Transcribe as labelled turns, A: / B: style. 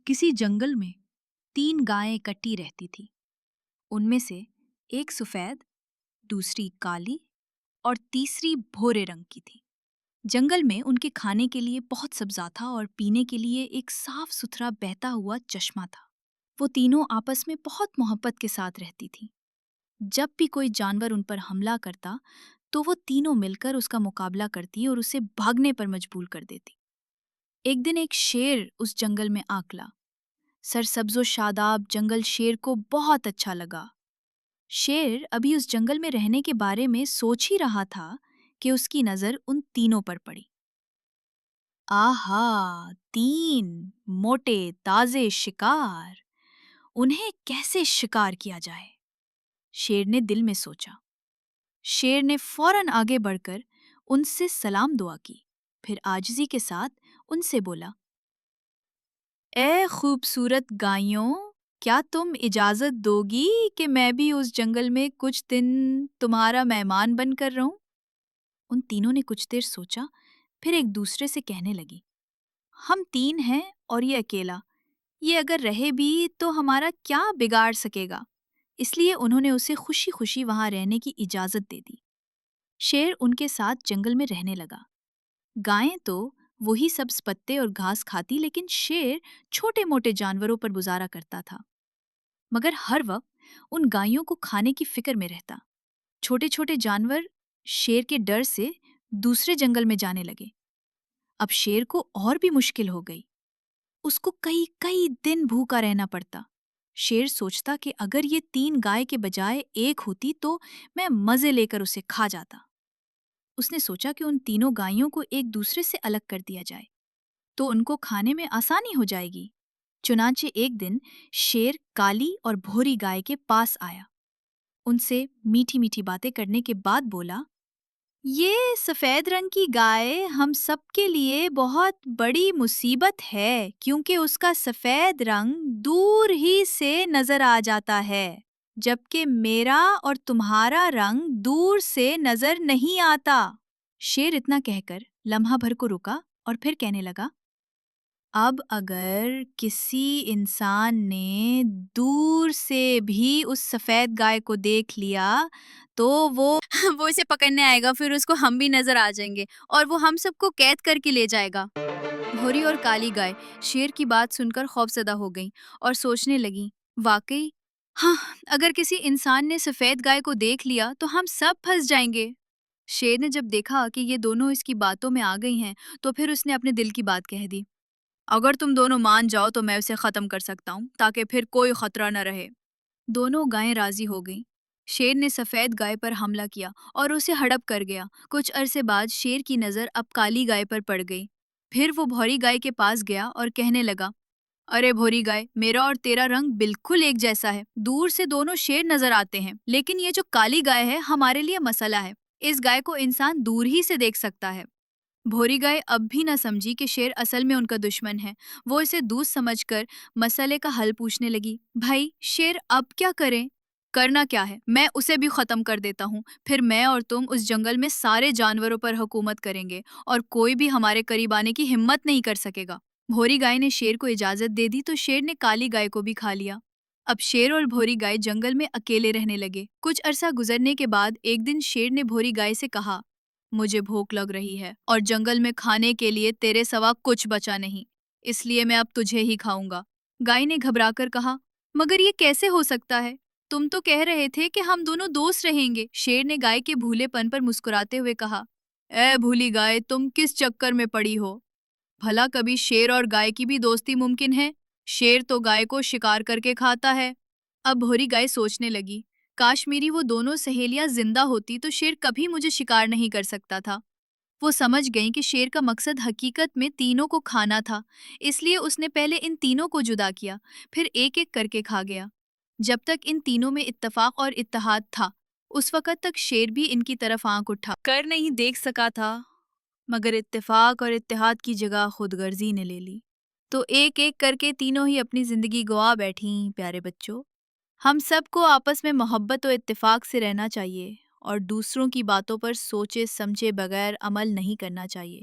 A: किसी जंगल में 3 गायें इकट्ठी रहती थी। उनमें से एक सफेद, दूसरी काली और तीसरी भूरे रंग की थी। जंगल में उनके खाने के लिए बहुत सब्जा था और पीने के लिए एक साफ सुथरा बहता हुआ चश्मा था। वो तीनों आपस में बहुत मोहब्बत के साथ रहती थीं। जब भी कोई जानवर उन पर हमला करता तो वो तीनों मिलकर उसका मुकाबला करती और उसे भागने पर मजबूर कर देती। एक दिन एक शेर उस जंगल में आकला। सरसब्जो शादाब जंगल शेर को बहुत अच्छा लगा। शेर अभी उस जंगल में रहने के बारे में सोच ही रहा था कि उसकी नजर उन तीनों पर पड़ी। आहा, 3 मोटे ताजे शिकार! उन्हें कैसे शिकार किया जाए? शेर ने दिल में सोचा। शेर ने फौरन आगे बढ़कर उनसे सलाम दुआ की। फिर आजिजी के साथ उनसे बोला, ए खूबसूरत गायों, क्या तुम इजाजत दोगी कि मैं भी उस जंगल में कुछ दिन तुम्हारा मेहमान बनकर रहूं? उन तीनों ने कुछ देर सोचा, फिर एक दूसरे से कहने लगी, हम 3 हैं और ये अकेला। ये अगर रहे भी तो हमारा क्या बिगाड़ सकेगा? इसलिए उन्होंने उसे खुशी खुशी वहां रहने की इजाजत दे दी। शेर उनके साथ जंगल में रहने लगा। गायें तो वही सब्ज पत्ते और घास खाती, लेकिन शेर छोटे मोटे जानवरों पर गुजारा करता था। मगर हर वक्त उन गायों को खाने की फिक्र में रहता। छोटे छोटे जानवर शेर के डर से दूसरे जंगल में जाने लगे। अब शेर को और भी मुश्किल हो गई। उसको कई कई दिन भूखा रहना पड़ता। शेर सोचता कि अगर ये 3 गाय के बजाय एक होती तो मैं मजे लेकर उसे खा जाता। उसने सोचा कि उन तीनों गायों को एक दूसरे से अलग कर दिया जाए तो उनको खाने में आसानी हो जाएगी। चुनांचे एक दिन शेर काली और भूरी गाय के पास आया। उनसे मीठी मीठी बातें करने के बाद बोला, ये सफेद रंग की गाय हम सबके लिए बहुत बड़ी मुसीबत है, क्योंकि उसका सफेद रंग दूर ही से नजर आ जाता है, जबकि मेरा और तुम्हारा रंग दूर से नजर नहीं आता। शेर इतना कहकर लम्हा भर को रुका और फिर कहने लगा, अब अगर किसी इंसान ने दूर से भी उस सफेद गाय को देख लिया तो वो वो इसे पकड़ने आएगा, फिर उसको हम भी नजर आ जाएंगे और वो हम सबको कैद करके ले जाएगा। भूरी और काली गाय शेर की बात सुनकर खौफजदा हो गईं और सोचने लगी, वाकई, हाँ, अगर किसी इंसान ने सफेद गाय को देख लिया तो हम सब फंस जाएंगे। शेर ने जब देखा कि ये दोनों इसकी बातों में आ गई हैं, तो फिर उसने अपने दिल की बात कह दी, अगर तुम दोनों मान जाओ तो मैं उसे खत्म कर सकता हूँ, ताकि फिर कोई खतरा न रहे। दोनों गायें राजी हो गईं। शेर ने सफेद गाय पर हमला किया और उसे हड़प कर गया। कुछ अरसे बाद शेर की नजर अब काली गाय पर पड़ गई। फिर वो भौरी गाय के पास गया और कहने लगा, अरे भौरी गाय, मेरा और तेरा रंग बिल्कुल एक जैसा है। दूर से दोनों शेर नजर आते हैं, लेकिन ये जो काली गाय है हमारे लिए मसला है। इस गाय को इंसान दूर ही से देख सकता है। भोरी गाय अब भी न समझी कि शेर असल में उनका दुश्मन है। वो इसे दूध समझकर मसले का हल पूछने लगी, भाई शेर, अब क्या करें? करना क्या है, मैं उसे भी खत्म कर देता हूँ, फिर मैं और तुम उस जंगल में सारे जानवरों पर हुकूमत करेंगे और कोई भी हमारे करीब आने की हिम्मत नहीं कर सकेगा। भोरी गाय ने शेर को इजाजत दे दी तो शेर ने काली गाय को भी खा लिया। अब शेर और भोरी गाय जंगल में अकेले रहने लगे। कुछ अरसा गुजरने के बाद एक दिन शेर ने भोरी गाय से कहा, मुझे भूख लग रही है और जंगल में खाने के लिए तेरे सिवा कुछ बचा नहीं, इसलिए मैं अब तुझे ही खाऊंगा। गाय ने घबराकर कहा, मगर ये कैसे हो सकता है? तुम तो कह रहे थे कि हम दोनों दोस्त रहेंगे। शेर ने गाय के भूलेपन पर मुस्कुराते हुए कहा, ए भूली गाय, तुम किस चक्कर में पड़ी हो? भला कभी शेर और गाय की भी दोस्ती मुमकिन है? शेर तो गाय को शिकार करके खाता है। अब भोरी गाय सोचने लगी, काश मेरी वो दोनों सहेलियां जिंदा होती तो शेर कभी मुझे शिकार नहीं कर सकता था। वो समझ गई कि शेर का मकसद हकीकत में तीनों को खाना था, इसलिए उसने पहले इन तीनों को जुदा किया, फिर एक एक करके खा गया। जब तक इन तीनों में इत्तेफाक और इत्तेहाद था, उस वक़्त तक शेर भी इनकी तरफ आंख उठा कर नहीं देख सका था, मगर इत्तेफाक और इत्तेहाद की जगह खुदगर्जी ने ले ली। तो एक एक करके तीनों ही अपनी जिंदगी गवा बैठी। प्यारे बच्चों, हम सबको आपस में मोहब्बत और इत्तेफाक से रहना चाहिए और दूसरों की बातों पर सोचे समझे बगैर अमल नहीं करना चाहिए।